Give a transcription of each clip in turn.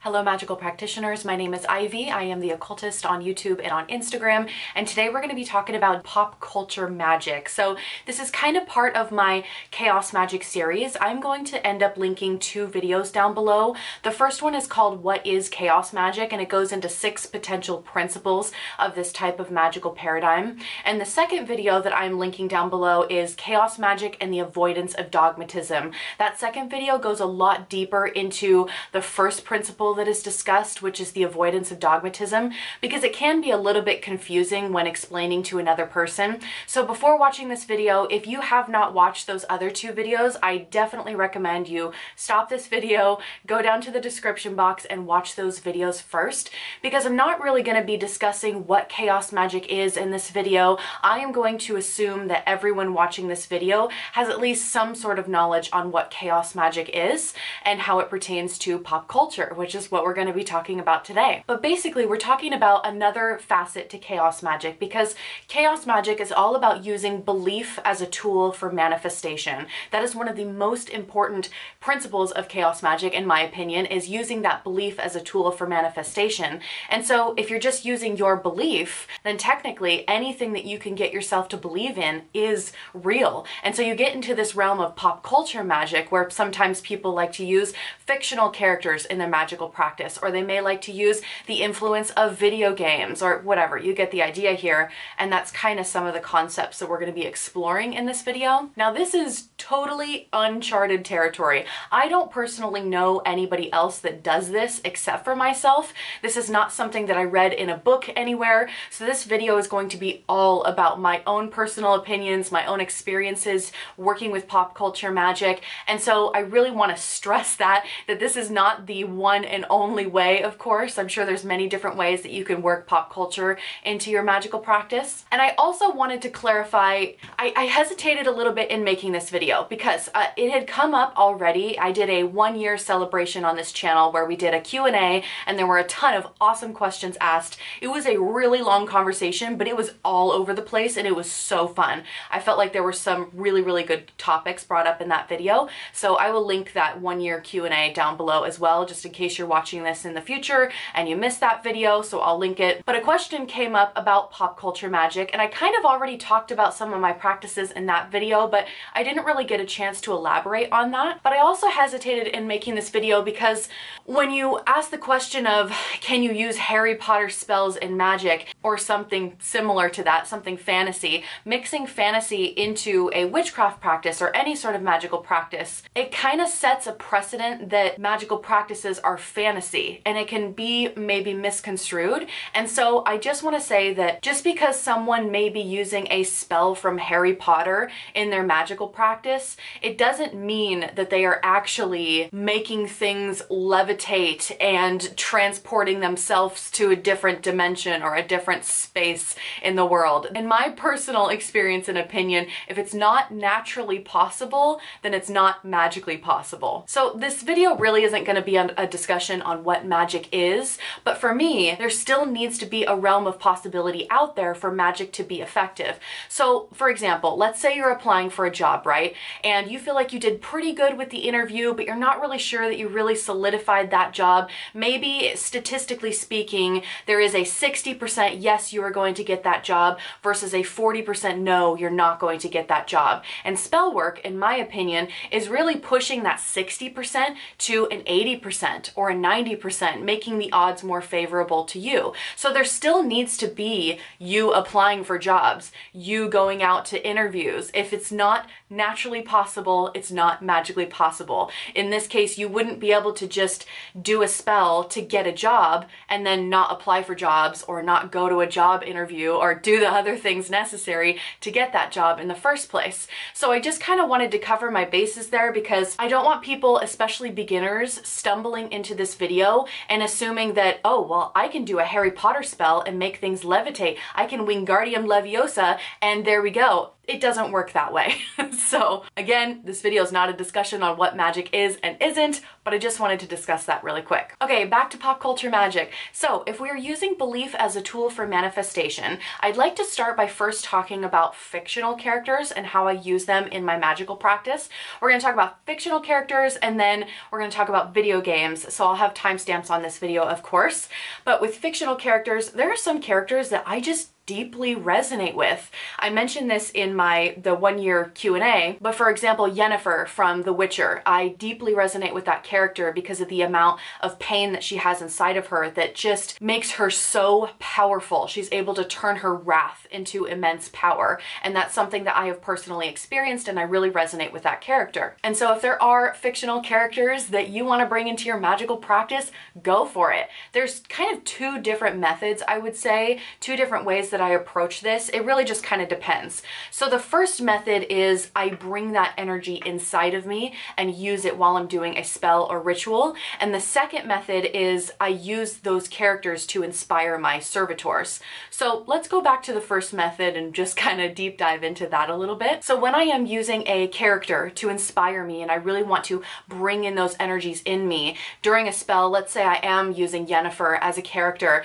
Hello magical practitioners, my name is Ivy. I am the occultist on YouTube and on Instagram, and today we're going to be talking about pop culture magic. So this is kind of part of my chaos magic series. I'm going to end up linking two videos down below. The first one is called What is Chaos Magic, and it goes into 6 potential principles of this type of magical paradigm. And the second video that I'm linking down below is Chaos Magic and the Avoidance of Dogmatism. That second video goes a lot deeper into the first principle that is discussed, which is the avoidance of dogmatism, because it can be a little bit confusing when explaining to another person. So before watching this video, if you have not watched those other 2 videos, I definitely recommend you stop this video, go down to the description box and watch those videos first, because I'm not really going to be discussing what chaos magic is in this video. I am going to assume that everyone watching this video has at least some sort of knowledge on what chaos magic is and how it pertains to pop culture, which is what we're going to be talking about today. But basically, we're talking about another facet to chaos magic, because chaos magic is all about using belief as a tool for manifestation. That is one of the most important principles of chaos magic, in my opinion, is using that belief as a tool for manifestation. And so if you're just using your belief, then technically anything that you can get yourself to believe in is real. And so you get into this realm of pop culture magic, where sometimes people like to use fictional characters in their magical practice, or they may like to use the influence of video games or whatever. You get the idea here, and that's kind of some of the concepts that we're going to be exploring in this video. Now, this is totally uncharted territory. I don't personally know anybody else that does this except for myself. This is not something that I read in a book anywhere, so this video is going to be all about my own personal opinions, my own experiences working with pop culture magic. And so I really want to stress that this is not the one and only way, of course. I'm sure there's many different ways that you can work pop culture into your magical practice. And I also wanted to clarify, I hesitated a little bit in making this video because it had come up already. I did a 1-year celebration on this channel where we did a Q&A, and there were a ton of awesome questions asked. It was a really long conversation, but it was all over the place and it was so fun. I felt like there were some really good topics brought up in that video. So I will link that 1-year Q&A down below as well, just in case you're watching this in the future and you missed that video, so I'll link it. But a question came up about pop culture magic, and I kind of already talked about some of my practices in that video, but I didn't really get a chance to elaborate on that. But I also hesitated in making this video because when you ask the question of, can you use Harry Potter spells in magic or something similar to that, something fantasy, mixing fantasy into a witchcraft practice or any sort of magical practice, it kind of sets a precedent that magical practices are fantasy, and it can be maybe misconstrued. And so I just want to say that just because someone may be using a spell from Harry Potter in their magical practice, it doesn't mean that they are actually making things levitate and transporting themselves to a different dimension or a different space in the world. In my personal experience and opinion, if it's not naturally possible, then it's not magically possible. So this video really isn't going to be a discussion on what magic is, but for me, there still needs to be a realm of possibility out there for magic to be effective. So for example, let's say you're applying for a job, right? And you feel like you did pretty good with the interview, but you're not really sure that you really solidified that job. Maybe statistically speaking, there is a 60% yes, you are going to get that job versus a 40% no, you're not going to get that job. And Spellwork, in my opinion, is really pushing that 60% to an 80% or a 90%, making the odds more favorable to you. So there still needs to be you applying for jobs, you going out to interviews. If it's not naturally possible, it's not magically possible. In this case, you wouldn't be able to just do a spell to get a job and then not apply for jobs or not go to a job interview or do the other things necessary to get that job in the first place. So I just kind of wanted to cover my bases there, because I don't want people, especially beginners, stumbling into this video and assuming that, oh, well, I can do a Harry Potter spell and make things levitate. I can Wingardium Leviosa and there we go. it doesn't work that way. So again, this video is not a discussion on what magic is and isn't, but I just wanted to discuss that really quick. Okay, back to pop culture magic. So if we are using belief as a tool for manifestation, I'd like to start by first talking about fictional characters and how I use them in my magical practice. We're going to talk about fictional characters, and then we're going to talk about video games. So I'll have timestamps on this video, of course. But with fictional characters, there are some characters that I just deeply resonate with. I mentioned this in the 1 year Q&A, but for example, Yennefer from The Witcher, I deeply resonate with that character because of the amount of pain that she has inside of her that just makes her so powerful. She's able to turn her wrath into immense power, and that's something that I have personally experienced, and I really resonate with that character. And so if there are fictional characters that you want to bring into your magical practice, go for it. There's kind of two different methods, I would say, two different ways that I approach this. It really just kind of depends. So the first method is I bring that energy inside of me and use it while I'm doing a spell or ritual. And the second method is I use those characters to inspire my servitors. So let's go back to the first method and just kind of deep dive into that a little bit. So when I am using a character to inspire me and I really want to bring in those energies in me during a spell, let's say I am using Yennefer as a character,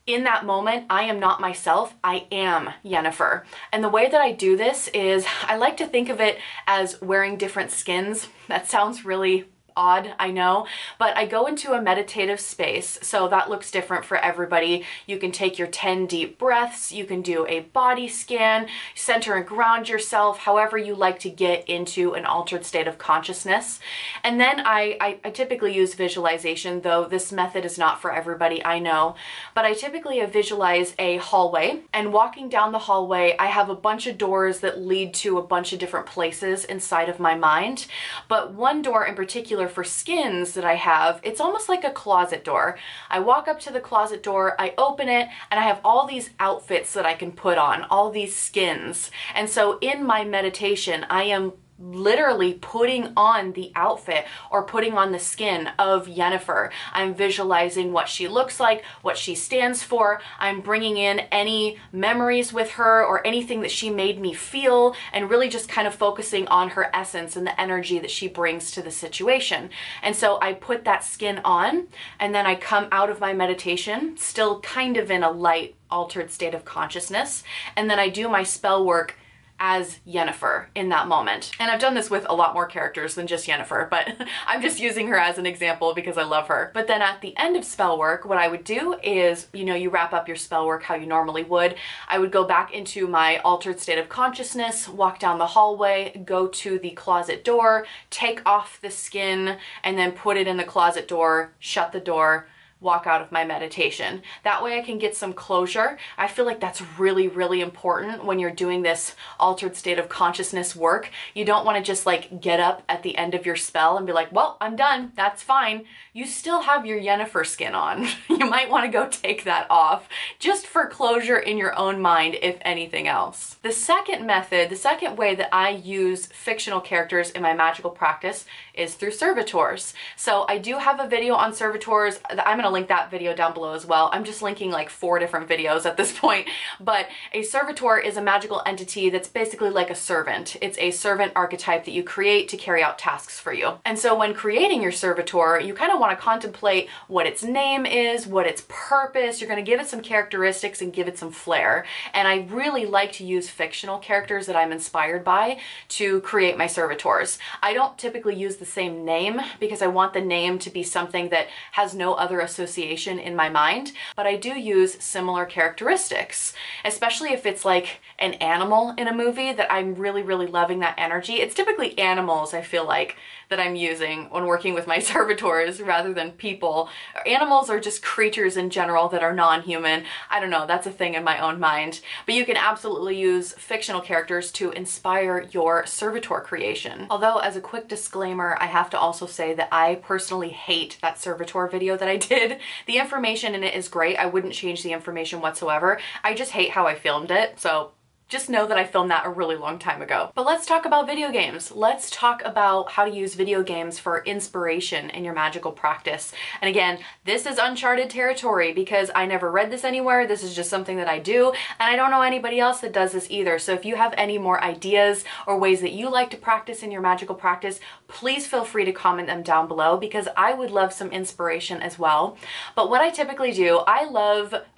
in that moment, I am not myself, I am Yennefer. And the way that I do this is I like to think of it as wearing different skins. That sounds really odd, I know, but I go into a meditative space, so that looks different for everybody. You can take your 10 deep breaths, you can do a body scan, center and ground yourself, however you like to get into an altered state of consciousness. And then I typically use visualization, though this method is not for everybody, I know, but I typically visualize a hallway, and walking down the hallway, I have a bunch of doors that lead to a bunch of different places inside of my mind, but one door in particular for skins that I have, it's almost like a closet door. I walk up to the closet door, I open it, and I have all these outfits that I can put on, all these skins. And so in my meditation, I am literally putting on the outfit or putting on the skin of Yennefer. I'm visualizing what she looks like, what she stands for. I'm bringing in any memories with her or anything that she made me feel, and really just kind of focusing on her essence and the energy that she brings to the situation. And so I put that skin on, and then I come out of my meditation, still kind of in a light, altered state of consciousness, and then I do my spell work as Yennefer in that moment. And I've done this with a lot more characters than just Yennefer, but I'm just using her as an example because I love her. But then at the end of spell work, what I would do is, you wrap up your spell work how you normally would. I would go back into my altered state of consciousness, walk down the hallway, go to the closet door, take off the skin, and then put it in the closet door, shut the door, walk out of my meditation. That way I can get some closure. I feel like that's really, really important when you're doing this altered state of consciousness work. You don't want to just like get up at the end of your spell and be like, well, I'm done, that's fine. You still have your Yennefer skin on. You might want to go take that off just for closure in your own mind, if anything else. The second method, the second way that I use fictional characters in my magical practice is through servitors. So I do have a video on servitors. I'm going to link that video down below as well. I'm just linking like 4 different videos at this point, but a servitor is a magical entity that's basically like a servant. It's a servant archetype that you create to carry out tasks for you. And so when creating your servitor, you kind of want to contemplate what its name is, what its purpose. You're going to give it some characteristics and give it some flair. And I really like to use fictional characters that I'm inspired by to create my servitors. I don't typically use the same name because I want the name to be something that has no other association in my mind, but I do use similar characteristics, especially if it's like an animal in a movie that I'm really, really loving that energy. It's typically animals, I feel like, that I'm using when working with my servitors rather than people. Animals are just creatures in general that are non-human. I don't know, that's a thing in my own mind. But you can absolutely use fictional characters to inspire your servitor creation. Although, as a quick disclaimer, I have to also say that I personally hate that servitor video that I did. The information in it is great. I wouldn't change the information whatsoever. I just hate how I filmed it, so just know that I filmed that a really long time ago. But let's talk about video games. Let's talk about how to use video games for inspiration in your magical practice. And again, this is uncharted territory because I never read this anywhere. This is just something that I do, and I don't know anybody else that does this either. So if you have any more ideas or ways that you like to practice in your magical practice, please feel free to comment them down below because I would love some inspiration as well. But what I typically do, I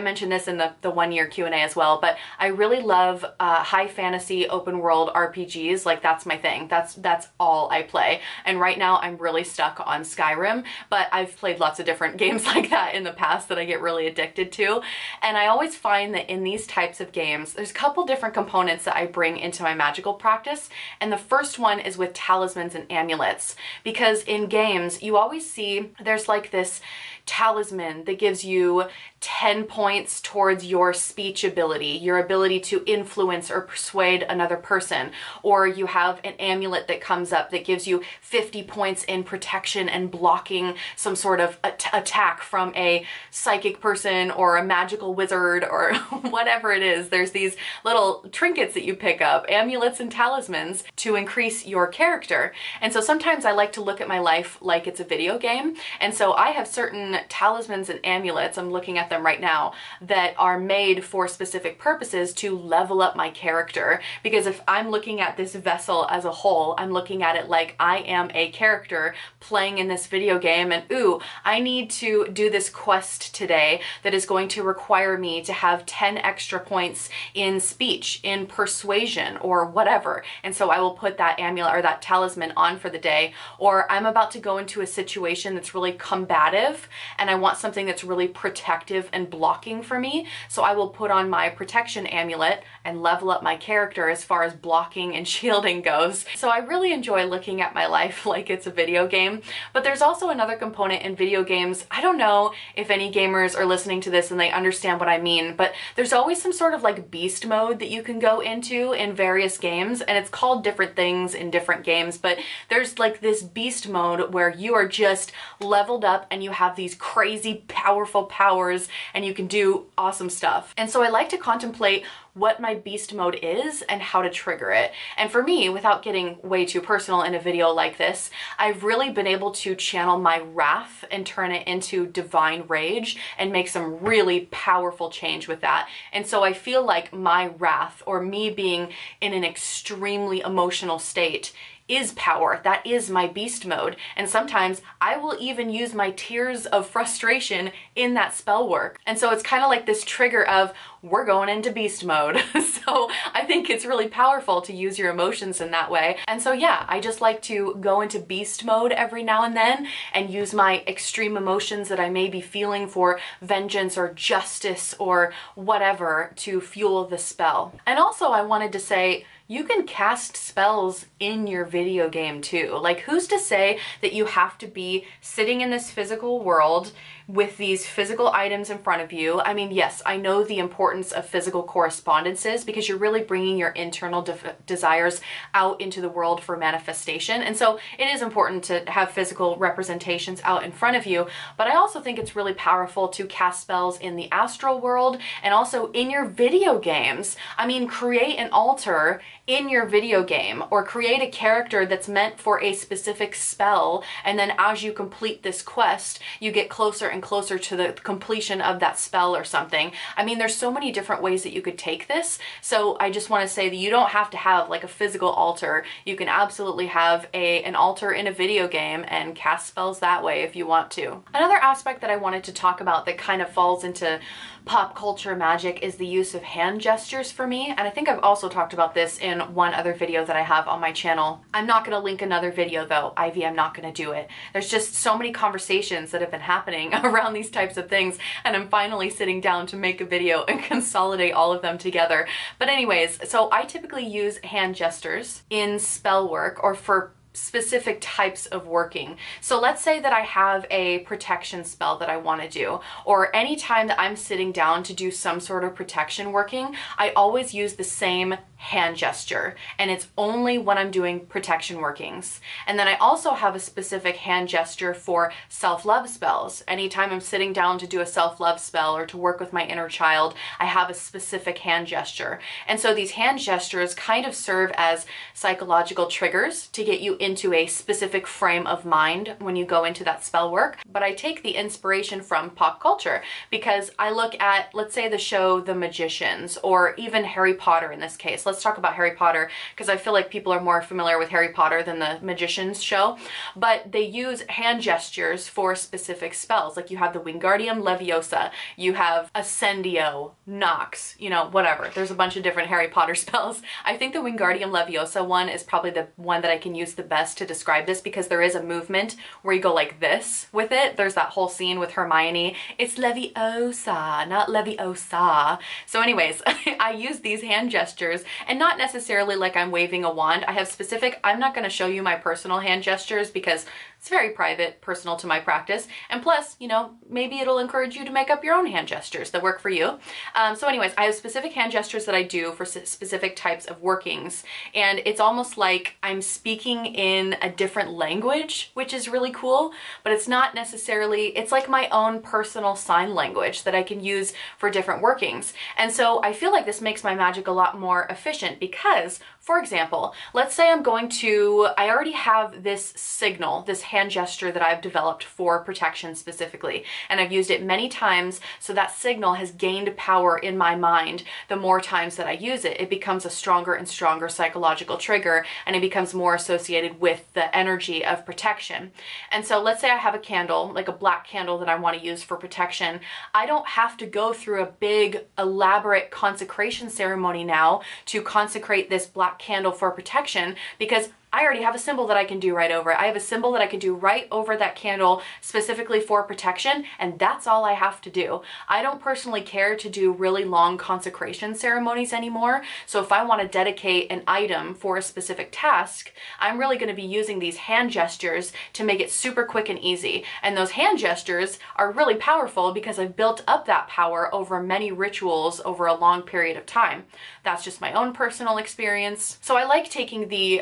mentioned this in the 1 year Q&A as well, but I really love high fantasy open world RPGs. Like, that's my thing. That's all I play. And right now I'm really stuck on Skyrim, but I've played lots of different games like that in the past that I get really addicted to. And I always find that in these types of games, there's a couple different components that I bring into my magical practice. And the first one is with talismans and amulets, because in games you always see there's like this talisman that gives you 10 points towards your speech ability, your ability to influence or persuade another person, or you have an amulet that comes up that gives you 50 points in protection and blocking some sort of attack from a psychic person or a magical wizard or whatever it is. There's these little trinkets that you pick up, amulets and talismans, to increase your character. And so sometimes I like to look at my life like it's a video game. And so I have certain talismans and amulets, I'm looking at them right now, that are made for specific purposes to level up my character. Because if I'm looking at this vessel as a whole, I'm looking at it like I am a character playing in this video game, and ooh, I need to do this quest today that is going to require me to have 10 extra points in speech, in persuasion, or whatever. And so I will put that amulet or that talisman on for the day. Or I'm about to go into a situation that's really combative and I want something that's really protective and blocking for me, so I will put on my protection amulet and level up my character as far as blocking and shielding goes. So I really enjoy looking at my life like it's a video game. But there's also another component in video games. I don't know if any gamers are listening to this and they understand what I mean, but there's always some sort of like beast mode that you can go into in various games, and it's called different things in different games, but there's like this beast mode where you are just leveled up and you have these crazy powerful powers and you can do awesome stuff. And so I like to contemplate what my beast mode is and how to trigger it. And for me, without getting way too personal in a video like this, I've really been able to channel my wrath and turn it into divine rage and make some really powerful change with that. And so I feel like my wrath, or me being in an extremely emotional state, is power. That is my beast mode. And sometimes I will even use my tears of frustration in that spell work. And so it's kind of like this trigger of, we're going into beast mode. So I think it's really powerful to use your emotions in that way. And so yeah, I just like to go into beast mode every now and then and use my extreme emotions that I may be feeling for vengeance or justice or whatever to fuel the spell. And also I wanted to say, you can cast spells in your video game too. Like, who's to say that you have to be sitting in this physical world with these physical items in front of you? I mean, yes, I know the importance of physical correspondences because you're really bringing your internal desires out into the world for manifestation. And so it is important to have physical representations out in front of you. But I also think it's really powerful to cast spells in the astral world and also in your video games. I mean, create an altar in your video game, or create a character that's meant for a specific spell, and then as you complete this quest, you get closer and closer to the completion of that spell or something. I mean, there's so many different ways that you could take this, so I just want to say that you don't have to have like a physical altar. You can absolutely have an altar in a video game and cast spells that way if you want to. Another aspect that I wanted to talk about that kind of falls into pop culture magic is the use of hand gestures for me, and I think I've also talked about this in one other video that I have on my channel. I'm not going to link another video though, Ivy, I'm not going to do it. There's just so many conversations that have been happening around these types of things, and I'm finally sitting down to make a video and consolidate all of them together. But anyways, so I typically use hand gestures in Spellwork or for specific types of working. So let's say that I have a protection spell that I want to do, or anytime that I'm sitting down to do some sort of protection working, I always use the same hand gesture, and it's only when I'm doing protection workings. And then I also have a specific hand gesture for self-love spells. Anytime I'm sitting down to do a self-love spell or to work with my inner child, I have a specific hand gesture. And so these hand gestures kind of serve as psychological triggers to get you into a specific frame of mind when you go into that spell work. But I take the inspiration from pop culture because I look at, let's say, the show The Magicians, or even Harry Potter in this case. Let's talk about Harry Potter because I feel like people are more familiar with Harry Potter than the Magicians show. But they use hand gestures for specific spells. Like you have the Wingardium Leviosa, you have Ascendio, Nox, you know, whatever. There's a bunch of different Harry Potter spells. I think the Wingardium Leviosa one is probably the one that I can use the best to describe this because there is a movement where you go like this with it. There's that whole scene with Hermione. It's Leviosa, not Leviosa. So anyways, I use these hand gestures, and not necessarily like I'm waving a wand. I have specific, I'm not going to show you my personal hand gestures because it's very private, personal to my practice. And plus, you know, maybe it'll encourage you to make up your own hand gestures that work for you. So anyways, I have specific hand gestures that I do for specific types of workings. And it's almost like I'm speaking in a different language, which is really cool, but it's not necessarily, it's like my own personal sign language that I can use for different workings. And so I feel like this makes my magic a lot more efficient because, for example, let's say I'm going to, I already have this signal, this hand gesture that I've developed for protection specifically, and I've used it many times, so that signal has gained power in my mind. The more times that I use it, it becomes a stronger and stronger psychological trigger, and it becomes more associated with the energy of protection. And so let's say I have a candle, like a black candle that I want to use for protection. I don't have to go through a big elaborate consecration ceremony now to consecrate this black candle for protection because I already have a symbol that I can do right over it. I have a symbol that I can do right over that candle specifically for protection, and that's all I have to do. I don't personally care to do really long consecration ceremonies anymore, so if I want to dedicate an item for a specific task, I'm really going to be using these hand gestures to make it super quick and easy. And those hand gestures are really powerful because I've built up that power over many rituals over a long period of time. That's just my own personal experience. So I like taking the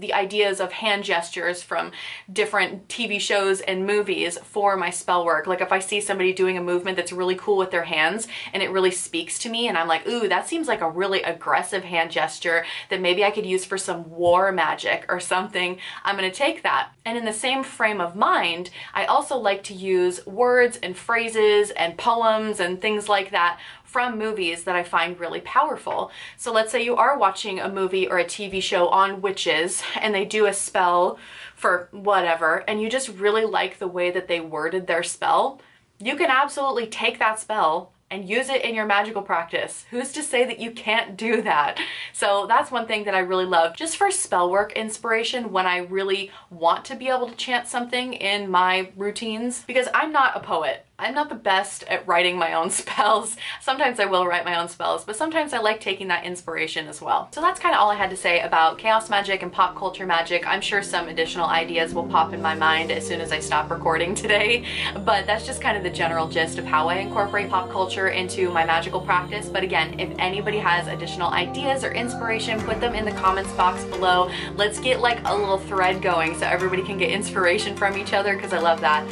ideas of hand gestures from different TV shows and movies for my spell work. Like if I see somebody doing a movement that's really cool with their hands and it really speaks to me and I'm like, ooh, that seems like a really aggressive hand gesture that maybe I could use for some war magic or something, I'm gonna take that. And in the same frame of mind, I also like to use words and phrases and poems and things like that from movies that I find really powerful. So let's say you are watching a movie or a TV show on witches and they do a spell for whatever, and you just really like the way that they worded their spell, you can absolutely take that spell and use it in your magical practice. Who's to say that you can't do that? So that's one thing that I really love just for spell work inspiration when I really want to be able to chant something in my routines, because I'm not a poet. I'm not the best at writing my own spells. Sometimes I will write my own spells, but sometimes I like taking that inspiration as well. So that's kind of all I had to say about chaos magic and pop culture magic. I'm sure some additional ideas will pop in my mind as soon as I stop recording today, but that's just kind of the general gist of how I incorporate pop culture into my magical practice. But again, if anybody has additional ideas or inspiration, put them in the comments box below. Let's get like a little thread going so everybody can get inspiration from each other, because I love that.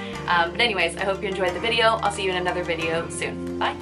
But anyways, I hope you enjoyed the video. I'll see you in another video soon. Bye.